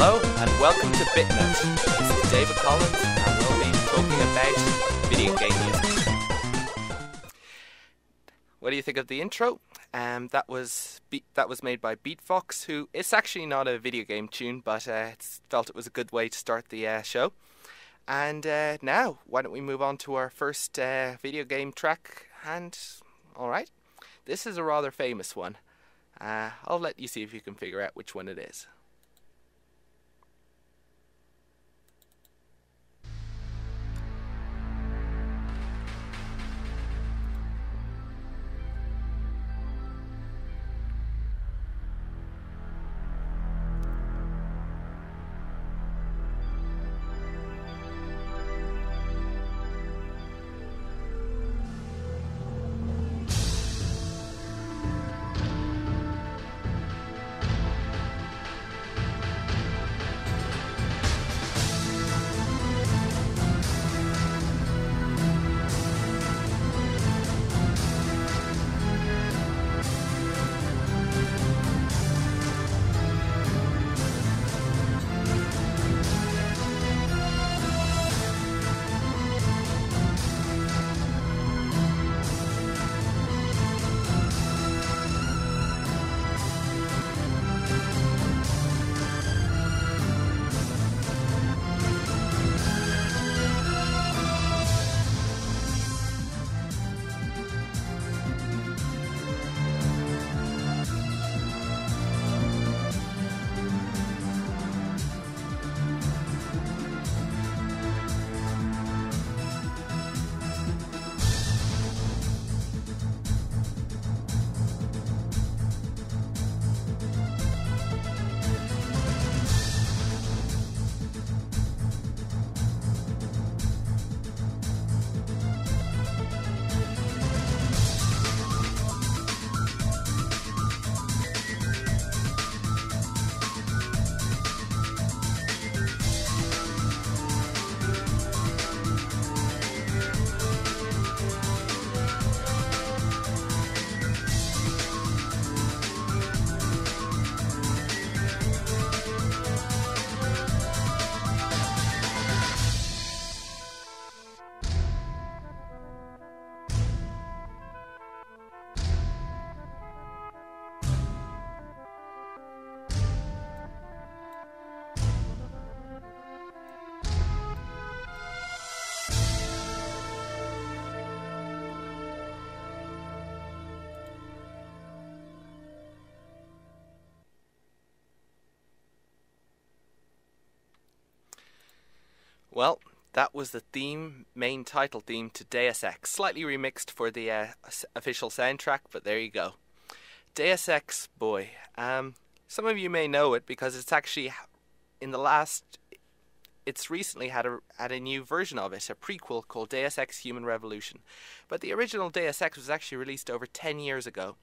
Hello and welcome to BitNote. This is David Collins and we'll be talking about video game music. What do you think of the intro? That was made by Beatfox, who it's actually not a video game tune, but felt it was a good way to start the show. And now, why don't we move on to our first video game track? And alright, this is a rather famous one. I'll let you see if you can figure out which one it is. Well, that was the main title theme to Deus Ex, slightly remixed for the official soundtrack, but there you go. Deus Ex, boy, some of you may know it because it's actually it's recently had a new version of it, a prequel called Deus Ex Human Revolution. But the original Deus Ex was actually released over 10 years ago.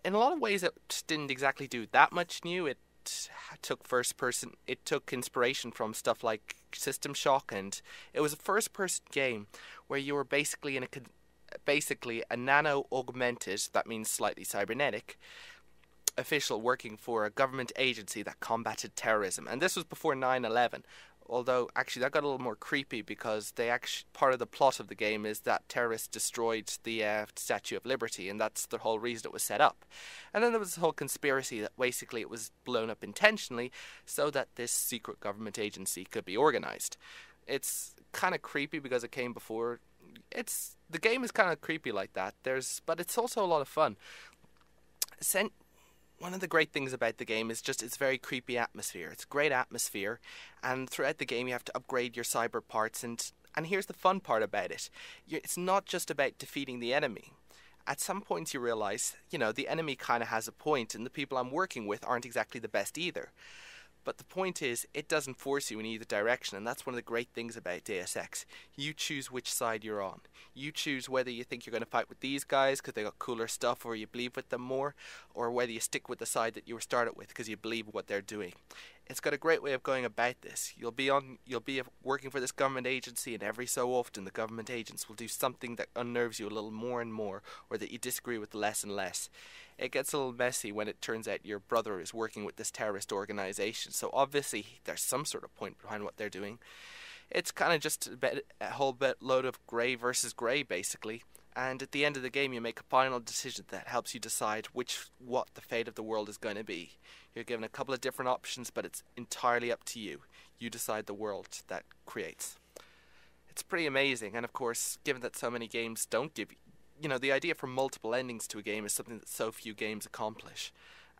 In a lot of ways, it didn't exactly do that much new. It took inspiration from stuff like System Shock, and it was a first-person game where you were basically a nano-augmented, that means slightly cybernetic, official working for a government agency that combated terrorism. And this was before 9/11. Although, actually, that got a little more creepy because part of the plot of the game is that terrorists destroyed the Statue of Liberty, and that's the whole reason it was set up. And then there was this whole conspiracy that basically it was blown up intentionally so that this secret government agency could be organized. It's kind of creepy because it came before. The game is kind of creepy like that. But it's also a lot of fun. One of the great things about the game is just its very creepy atmosphere. It's great atmosphere, and throughout the game you have to upgrade your cyber parts, and here's the fun part about it. It's not just about defeating the enemy. At some points you realise, the enemy kind of has a point, and the people I'm working with aren't exactly the best either. But the point is, it doesn't force you in either direction, and that's one of the great things about Deus Ex. You choose which side you're on. You choose whether you think you're going to fight with these guys because they got cooler stuff or you believe with them more, or whether you stick with the side that you were started with because you believe what they're doing. It's got a great way of going about this. You'll be working for this government agency, and every so often the government agents will do something that unnerves you a little more and more, or that you disagree with less and less. It gets a little messy when it turns out your brother is working with this terrorist organization, so obviously there's some sort of point behind what they're doing. It's kind of just a whole bit load of grey versus grey, basically. And at the end of the game, you make a final decision that helps you decide what the fate of the world is going to be. You're given a couple of different options, but it's entirely up to you. You decide the world that creates. It's pretty amazing, and of course, given that so many games don't give you, the idea for multiple endings to a game is something that so few games accomplish.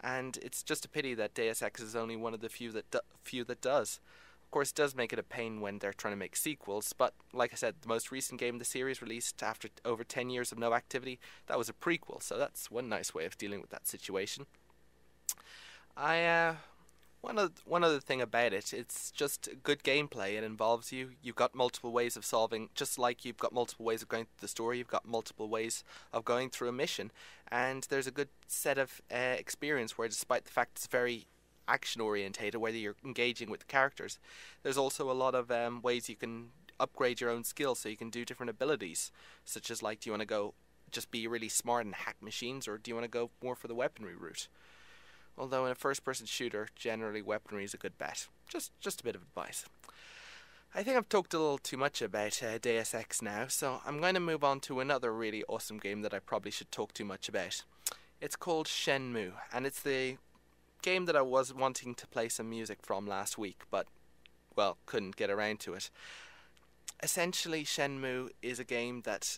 And it's just a pity that Deus Ex is only one of the few that does. Of course, it does make it a pain when they're trying to make sequels, but like I said, the most recent game in the series released after over 10 years of no activity, that was a prequel, so that's one nice way of dealing with that situation. One other thing about it, it's just good gameplay. It involves you've got multiple ways of solving, just like you've got multiple ways of going through the story, you've got multiple ways of going through a mission, and there's a good set of experience where, despite the fact it's very action orientated, whether you're engaging with the characters, there's also a lot of ways you can upgrade your own skills, so you can do different abilities, such as, like, do you want to go just be really smart and hack machines, or do you want to go more for the weaponry route? Although in a first-person shooter, generally weaponry is a good bet. Just a bit of advice. I think I've talked a little too much about Deus Ex now, so I'm going to move on to another really awesome game that I probably should talk too much about. It's called Shenmue, and it's the game that I was wanting to play some music from last week, but, well, couldn't get around to it. Essentially, Shenmue is a game that,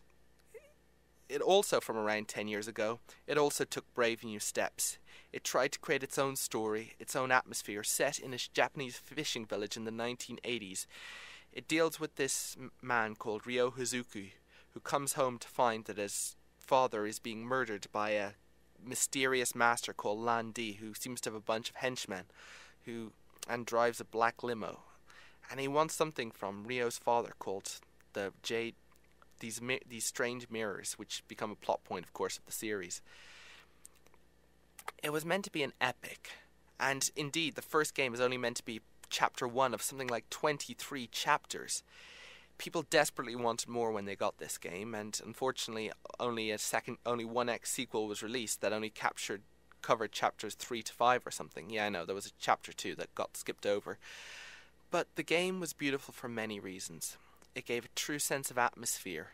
it also from around 10 years ago, it also took brave new steps. It tried to create its own story, its own atmosphere, set in a Japanese fishing village in the 1980s. It deals with this man called Ryo Hazuki, who comes home to find that his father is being murdered by a mysterious master called Lan Di, who seems to have a bunch of henchmen, and drives a black limo. And he wants something from Ryo's father called the Jade, these strange mirrors, which become a plot point, of course, of the series. It was meant to be an epic, and indeed the first game is only meant to be chapter 1 of something like 23 chapters. People desperately wanted more when they got this game, and unfortunately only one X sequel was released that only covered chapters 3 to 5 or something. Yeah, I know, there was a chapter 2 that got skipped over. But the game was beautiful for many reasons. It gave a true sense of atmosphere.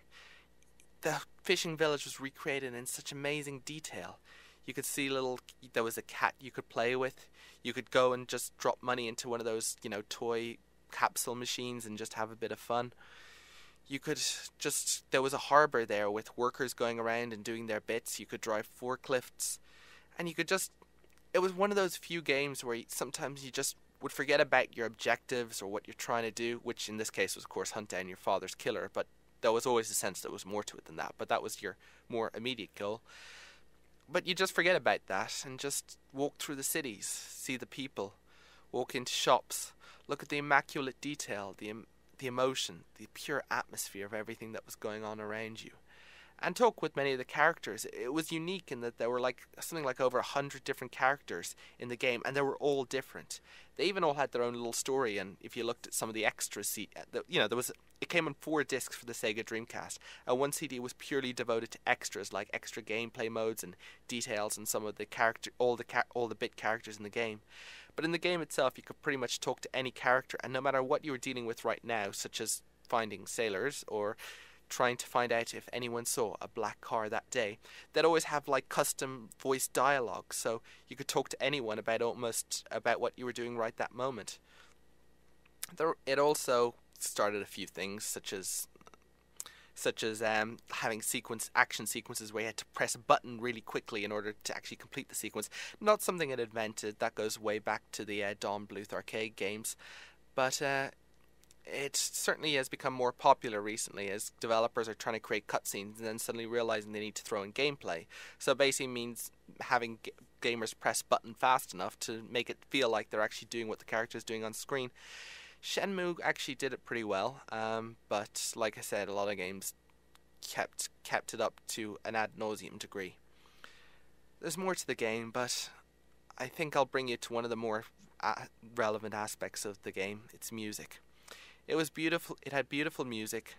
The fishing village was recreated in such amazing detail. You could see there was a cat you could play with. You could go and just drop money into one of those, toy capsule machines and just have a bit of fun. There was a harbour there with workers going around and doing their bits. You could drive forklifts. And it was one of those few games where sometimes you just would forget about your objectives or what you're trying to do, which in this case was, of course, hunt down your father's killer, but there was always a sense that there was more to it than that, but that was your more immediate goal. But you just forget about that and just walk through the cities, see the people, walk into shops, look at the immaculate detail, the emotion, the pure atmosphere of everything that was going on around you. And talk with many of the characters. It was unique in that there were something like over 100 different characters in the game, and they were all different. They even all had their own little story, and if you looked at some of the extras, it came on 4 discs for the Sega Dreamcast, and 1 CD was purely devoted to extras, like extra gameplay modes and details and some of the all the bit characters in the game. But in the game itself, you could pretty much talk to any character, and no matter what you were dealing with right now, such as finding sailors or trying to find out if anyone saw a black car that day, they'd always have custom voice dialogue, so you could talk to anyone about what you were doing right that moment. It also started a few things, such as having action sequences where you had to press a button really quickly in order to actually complete the sequence. Not something it invented, that goes way back to the Don Bluth arcade games, but it certainly has become more popular recently as developers are trying to create cutscenes and then suddenly realizing they need to throw in gameplay. So it basically means having gamers press button fast enough to make it feel like they're actually doing what the character is doing on screen. Shenmue actually did it pretty well, but like I said, a lot of games kept it up to an ad nauseum degree. There's more to the game, but I think I'll bring you to one of the more relevant aspects of the game. It's music. It was beautiful. It had beautiful music,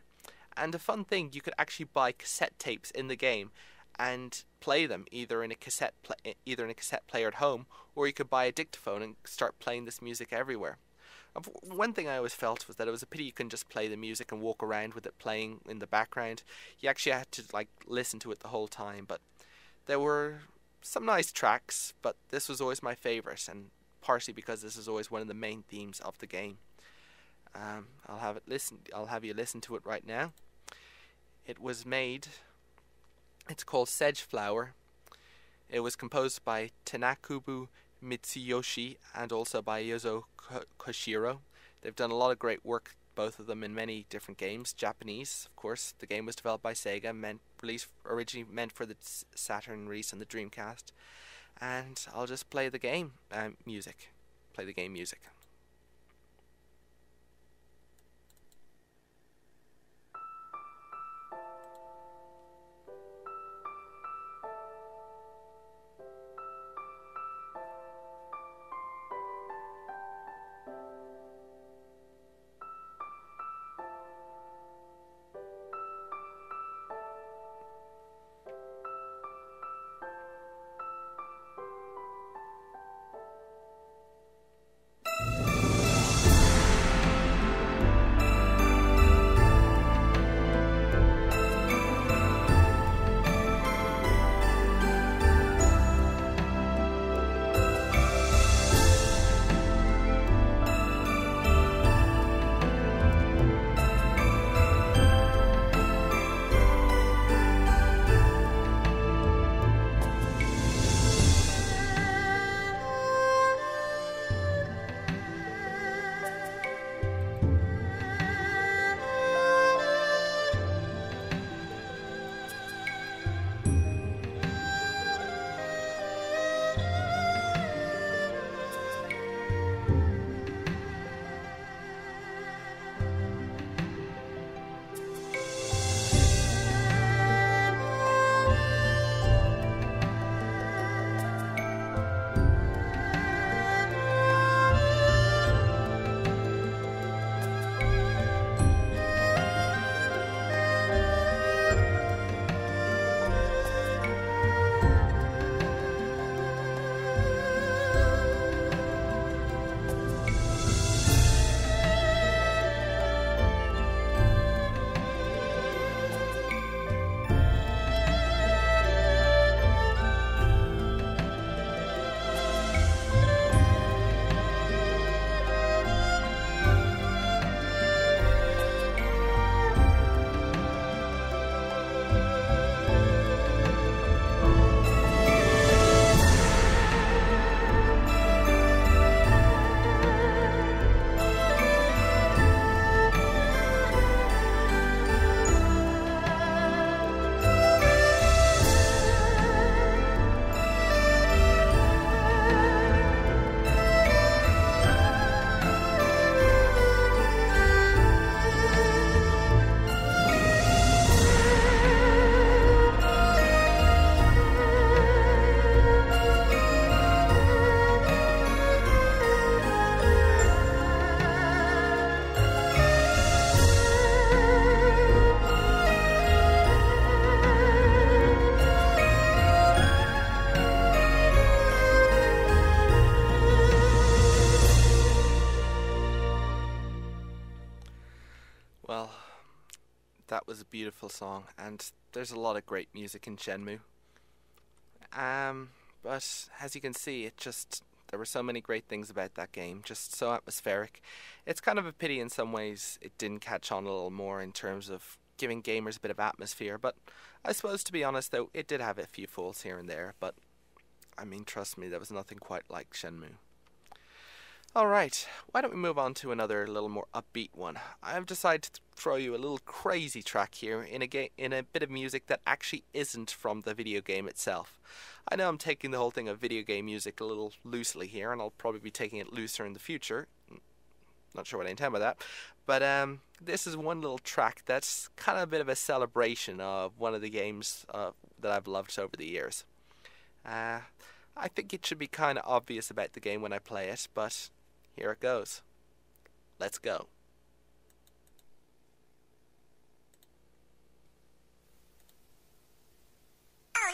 and a fun thing, you could actually buy cassette tapes in the game, and play them either in a cassette player at home, or you could buy a dictaphone and start playing this music everywhere. One thing I always felt was that it was a pity you couldn't just play the music and walk around with it playing in the background. You actually had to like listen to it the whole time. But there were some nice tracks, but this was always my favorite, and partially because this is always one of the main themes of the game. I'll have you listen to it right now. It was made. It's called Sedge Flower. It was composed by Takenobu, Mitsuyoshi, and also by Yuzo Koshiro. They've done a lot of great work, both of them, in many different games. Japanese, of course. The game was developed by SEGA, originally meant for the Saturn release and the Dreamcast. And I'll just play the game music. Play the game music. That was a beautiful song, and there's a lot of great music in Shenmue. But as you can see, there were so many great things about that game, just so atmospheric. It's kind of a pity in some ways it didn't catch on a little more in terms of giving gamers a bit of atmosphere, but I suppose, to be honest though, it did have a few faults here and there, but I mean, trust me, there was nothing quite like Shenmue. Alright, why don't we move on to another little more upbeat one. I've decided to throw you a little crazy track here in a bit of music that actually isn't from the video game itself. I know I'm taking the whole thing of video game music a little loosely here, and I'll probably be taking it looser in the future. Not sure what I intend by that. But this is one little track that's kind of a bit of a celebration of one of the games that I've loved over the years. I think it should be kind of obvious about the game when I play it, but here it goes. Let's go. Oh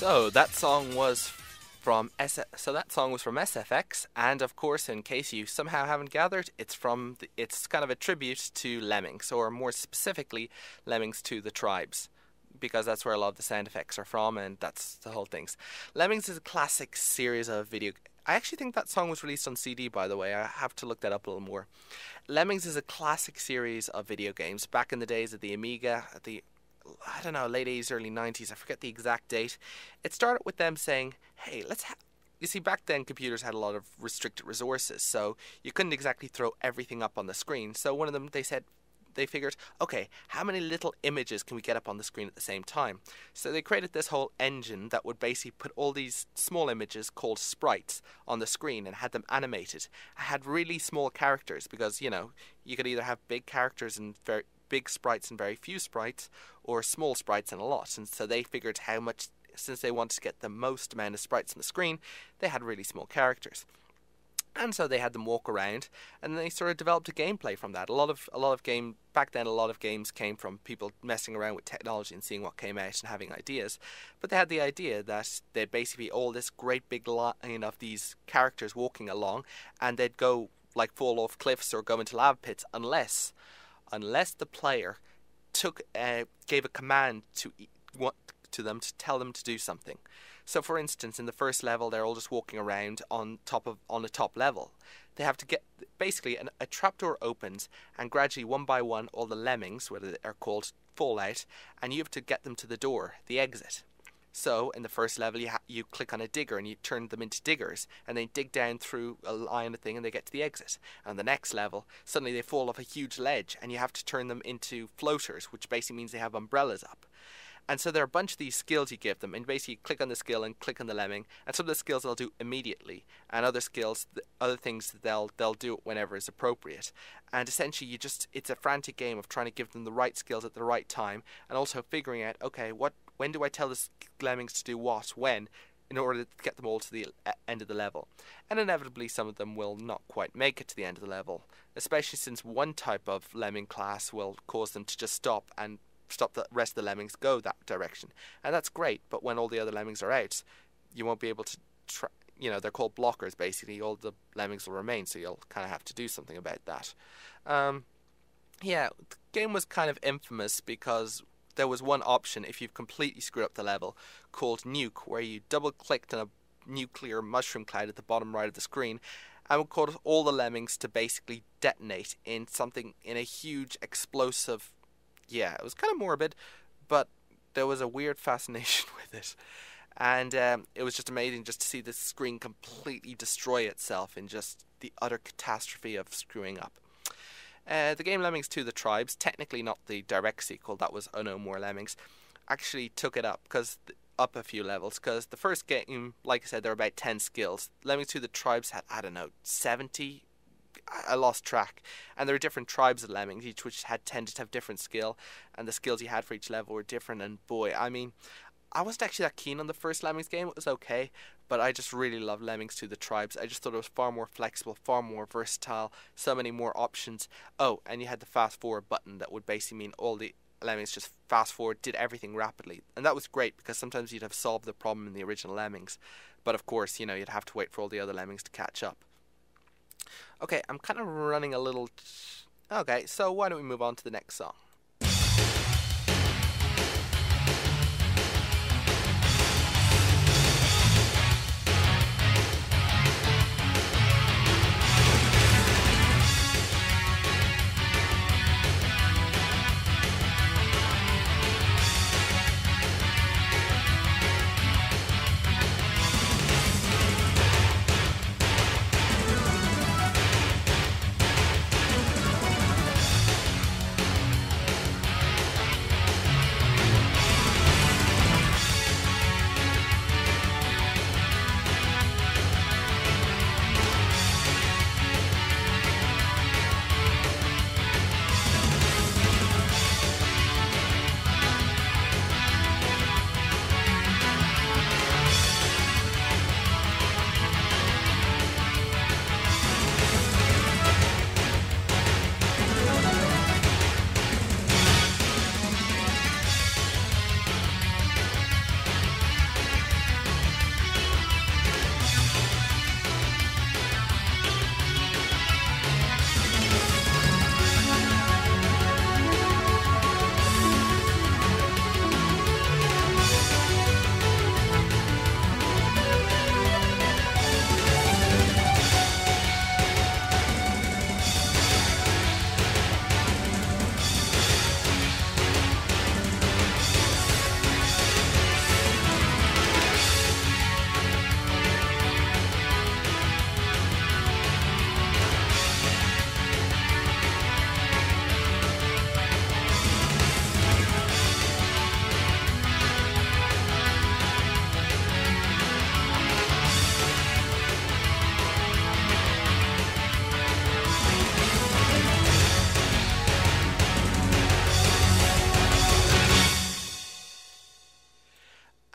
So that song was from SFX, and of course, in case you somehow haven't gathered, it's kind of a tribute to Lemmings, or more specifically, Lemmings to the Tribes, because that's where a lot of the sound effects are from, and that's the whole things. Lemmings is a classic series of video. I actually think that song was released on CD, by the way. I have to look that up a little more. Lemmings is a classic series of video games back in the days of the Amiga, at the late 80s, early 90s, I forget the exact date. It started with them saying, hey, you see, back then computers had a lot of restricted resources, so you couldn't exactly throw everything up on the screen. So one of them, they figured, okay, how many little images can we get up on the screen at the same time? So they created this whole engine that would basically put all these small images called sprites on the screen and had them animated. I had really small characters because, you could either have big characters and very big sprites and very few sprites, or small sprites and a lot. And so they figured how much, since they wanted to get the most amount of sprites on the screen, they had really small characters. And so they had them walk around, and they sort of developed a gameplay from that. Back then, a lot of games came from people messing around with technology and seeing what came out and having ideas. But they had the idea that they'd basically be all this great big line of these characters walking along, and they'd go like fall off cliffs or go into lava pits unless the player gave a command to them to tell them to do something. So, for instance, in the first level, they're all just walking around on the top level. They have to get basically a trapdoor opens, and gradually, one by one, all the lemmings, what are called, fall out, and you have to get them to the door, the exit. So, in the first level, you click on a digger and you turn them into diggers, and they dig down through a line of thing and they get to the exit. And on the next level, suddenly they fall off a huge ledge and you have to turn them into floaters, which basically means they have umbrellas up. And so there are a bunch of these skills you give them, and basically you click on the skill and click on the lemming, and some of the skills they'll do immediately, and other things they'll do it whenever is appropriate. And essentially it's a frantic game of trying to give them the right skills at the right time, and also figuring out, okay, when do I tell the lemmings to do when, in order to get them all to the end of the level. And inevitably some of them will not quite make it to the end of the level, especially since one type of lemming class will cause them to just stop the rest of the lemmings go that direction. And that's great, but when all the other lemmings are out, you won't be able to they're called blockers basically. All the lemmings will remain, so you'll kind of have to do something about that. The game was kind of infamous because there was one option if you've completely screwed up the level called nuke, where you double clicked on a nuclear mushroom cloud at the bottom right of the screen and would cause all the lemmings to basically detonate in a huge explosive. Yeah, it was kind of morbid, but there was a weird fascination with it. And it was just amazing just to see the screen completely destroy itself in just the utter catastrophe of screwing up. The game Lemmings 2 The Tribes, technically not the direct sequel, that was Oh No More Lemmings, actually took it up a few levels, because the first game, like I said, there were about 10 skills. Lemmings 2 The Tribes had, 70? I lost track. And there were different tribes of lemmings, each which tended to have different skill, and the skills you had for each level were different. And boy, I wasn't actually that keen on the first Lemmings game. It was okay, but I just really loved Lemmings 2 The Tribes. I just thought it was far more flexible, far more versatile, so many more options. Oh, and you had the fast forward button that would basically mean all the Lemmings just fast forward, did everything rapidly. And that was great, because sometimes you'd have solved the problem in the original Lemmings. But of course, you'd have to wait for all the other Lemmings to catch up. Okay, I'm kind of running a little... Okay, so why don't we move on to the next song?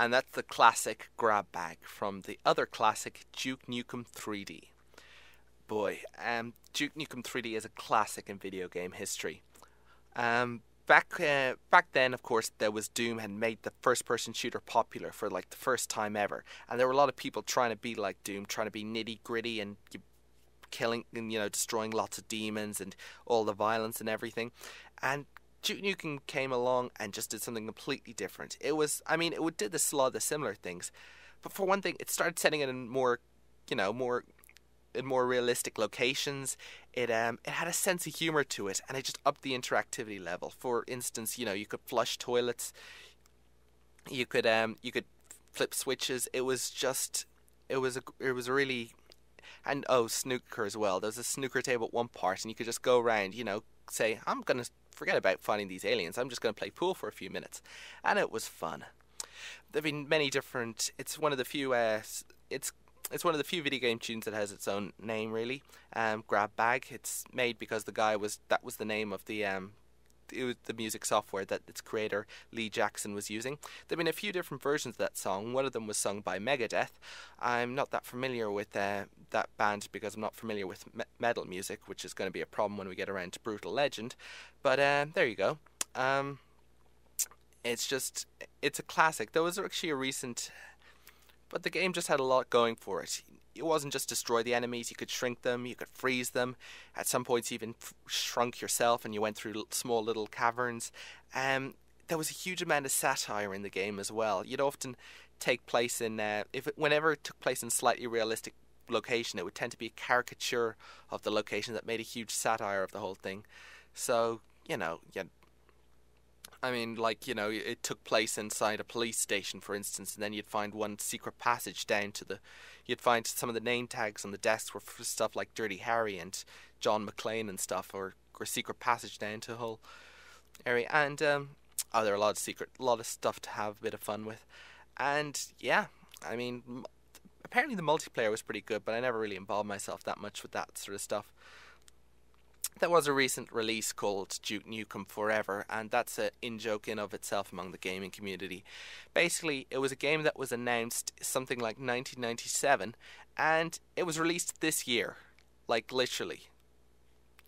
And that's the classic Grabbag from the other classic Duke Nukem 3D. Boy, Duke Nukem 3D is a classic in video game history. Back then, of course, there was Doom had made the first-person shooter popular for like the first time ever, and there were a lot of people trying to be like Doom, trying to be nitty-gritty and killing and destroying lots of demons and all the violence and everything. And Duke Nukem came along and just did something completely different. It did a lot of the similar things, but for one thing, it started setting it in more realistic locations. It had a sense of humor to it, and it just upped the interactivity level. For instance, you could flush toilets, you could flip switches. It was really, and snooker as well. There was a snooker table at one part, and you could just go around, say, I'm gonna forget about finding these aliens. I'm just gonna play pool for a few minutes, and it was fun. There've been many different. It's one of the few. It's one of the few video game tunes that has its own name, really. Grabbag. It's made because that was the name of the music software that its creator Lee Jackson was using. There've been a few different versions of that song. One of them was sung by Megadeth. I'm not that familiar with that band because I'm not familiar with metal music, which is going to be a problem when we get around to Brutal Legend. But there you go. It's a classic. There was actually a recent. But the game just had a lot going for it. It wasn't just destroy the enemies, you could shrink them, you could freeze them. At some points you even shrunk yourself and you went through small little caverns. There was a huge amount of satire in the game as well. You'd often take place in, whenever it took place in slightly realistic location, it would tend to be a caricature of the location that made a huge satire of the whole thing. So, it took place inside a police station, for instance, and then you'd find one secret passage down to you'd find some of the name tags on the desks were for stuff like Dirty Harry and John McClane and stuff, or secret passage down to a whole area. And, there are a lot of stuff to have a bit of fun with. And, yeah, apparently the multiplayer was pretty good, but I never really involved myself that much with that sort of stuff. There was a recent release called Duke Nukem Forever, and that's an in-joke in of itself among the gaming community. Basically, it was a game that was announced something like 1997, and it was released this year. Like, literally.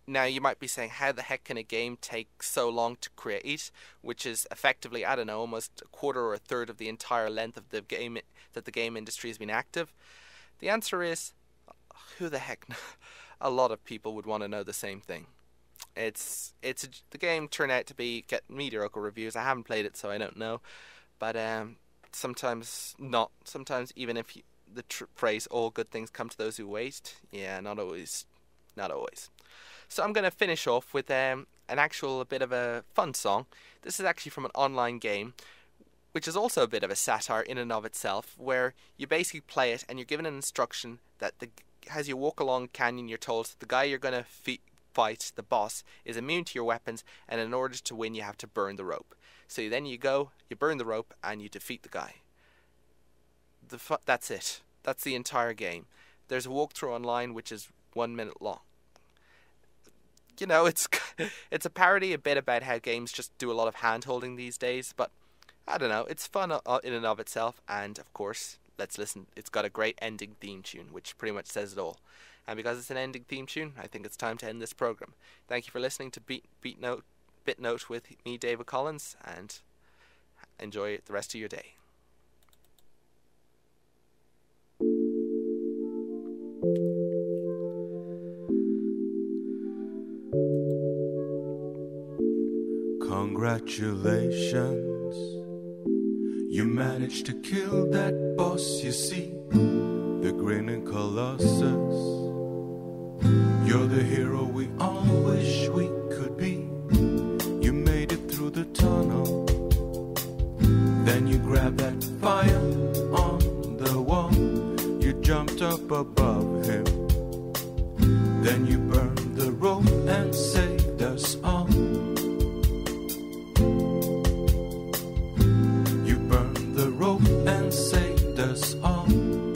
Now, you might be saying, how the heck can a game take so long to create? Which is effectively, almost a quarter or a third of the entire length of the game that the game industry has been active. The answer is, who the heck knows? A lot of people would want to know the same thing. The game turned out to get mediocre reviews. I haven't played it, so I don't know. But sometimes not. Sometimes even if the phrase "all good things come to those who wait," yeah, not always. So I'm going to finish off with a bit of a fun song. This is actually from an online game, which is also a bit of a satire in and of itself, where you basically play it and you're given an instruction that as you walk along canyon, you're told that the guy you're going to fight, the boss, is immune to your weapons, and in order to win you have to burn the rope. So then you go, you burn the rope, and you defeat the guy. That's it. That's the entire game. There's a walkthrough online which is 1 minute long. It's a parody a bit about how games just do a lot of hand-holding these days, but I don't know, it's fun in and of itself, and of course, let's listen. It's got a great ending theme tune, which pretty much says it all. And because it's an ending theme tune, I think it's time to end this program. Thank you for listening to BitNote with me, David Collins, and enjoy the rest of your day. Congratulations, you managed to kill that boss, you see, the grinning colossus. You're the hero we all wish we could be. You made it through the tunnel, then you grabbed that fire on the wall. You jumped up above him, then you burned the rope and saved us all. And saved us all. You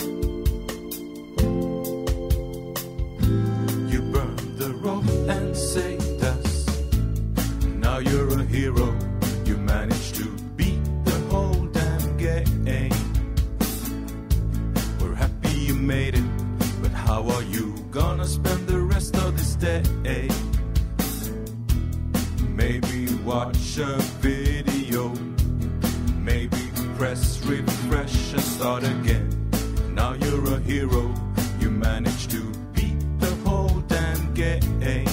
burned the rope and saved us. Now you're a hero. You managed to beat the whole damn game. Maybe watch a video. Maybe press refresh and start again. Now you're a hero. You managed to beat the whole damn game.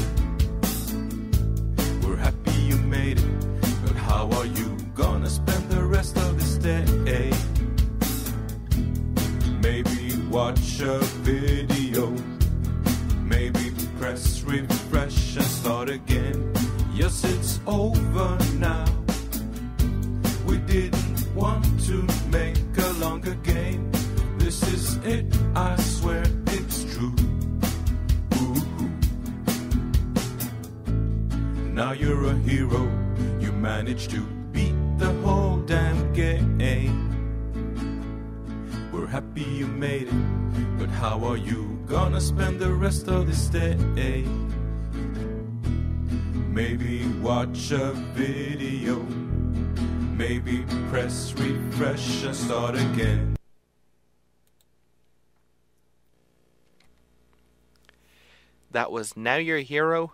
We're happy you made it, but how are you gonna spend the rest of this day? Maybe watch a video. Maybe press refresh and start again. Yes, it's over now. We didn't want to make a longer game. This is it, I swear it's true. Ooh. Now you're a hero. You managed to beat the whole damn game. We're happy you made it, but how are you gonna spend the rest of this day? Maybe watch a video. Maybe press refresh and start again. That was Now You're a Hero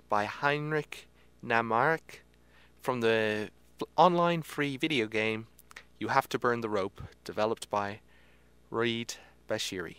by Henrik Nåmark from the online free video game You Have to Burn the Rope, developed by Bashiri.